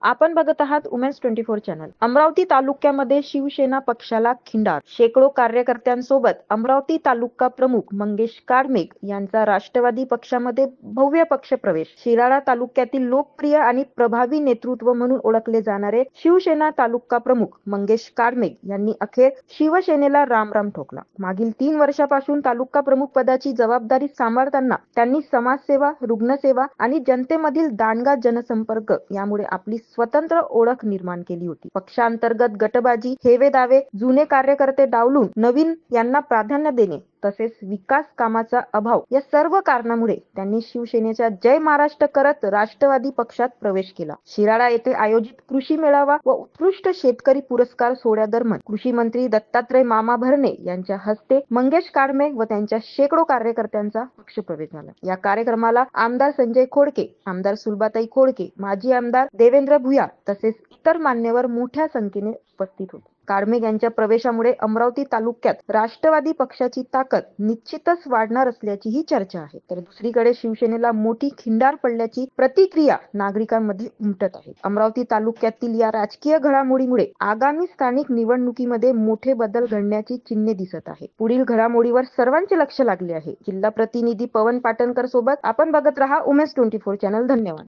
आपण बघत आहात उमेन्स 24 चॅनल. अमरावती तालुक्यामध्ये शिवसेना पक्षाला खिंडार. शेकडो कार्यकर्त्यांसोबत अमरावती तालुका प्रमुख मंगेश काळमेघ यांचा राष्ट्रवादी पक्षामध्ये भव्य पक्षप्रवेश. शिराळा तालुक्यातील लोकप्रिय आणि प्रभावी नेतृत्व म्हणून ओळखले जाणारे शिवसेना तालुका प्रमुख मंगेश काळमेघ यांनी अखेर शिवसेनेला रामराम ठोकला. मागील 3 वर्षापासून तालुका प्रमुख पदाची जबाबदारी सांभाळताना त्यांनी समाजसेवा, रुग्णसेवा आणि जनतेमधील दांडगा जनसंपर्क यामुळे आपली स्वतंत्र ओळख निर्माण केली होती. पक्षांतर्गत गटबाजी, हेवे दावे, जुने कार्यकर्ते डावलून नवीन यांना प्राधान्य देणे तसेच विकास कामाचा अभाव या सर्व कारणामुळे त्यांनी शिवसेनेचा जय महाराष्ट्र करत राष्ट्रवादी पक्षात प्रवेश केला. शिराळा येथे आयोजित कृषी मेळावा व उत्कृष्ट शेतकरी पुरस्कार सोहळ्यादरम्यान कृषी मंत्री दत्तात्रय मामा भरणे यांच्या हस्ते मंगेश काळमेघ व त्यांच्या शेकडो कार्यकर्त्यांचा पक्षप्रवेश झाला. या कार्यक्रमाला आमदार संजय खोडके, आमदार सुलभाताई खोडके, माजी आमदार देवेंद्र भुयार तसेच इतर मान्यवर मोठ्या संख्येने उपस्थित होते. काळमेघ यांच्या प्रवेशामुळे अमरावती तालुक्यात राष्ट्रवादी पक्षाची ताकद निश्चितच वाढणार असल्याची ही चर्चा आहे. तर दुसरीकडे शिवसेनेला मोठी खिंडार पडल्याची प्रतिक्रिया नागरिकांमध्ये उमटत आहे. अमरावती तालुक्यातील या राजकीय घडामोडीमुळे आगामी स्थानिक निवडणुकीमध्ये मोठे बदल घडण्याची चिन्हे दिसत आहे. पुढील घडामोडीवर सर्वांचे लक्ष लागले आहे. जिल्हा प्रतिनिधी पवन पाटणकर सोबत आपण बघत रहा उमेश 24 चॅनल. धन्यवाद.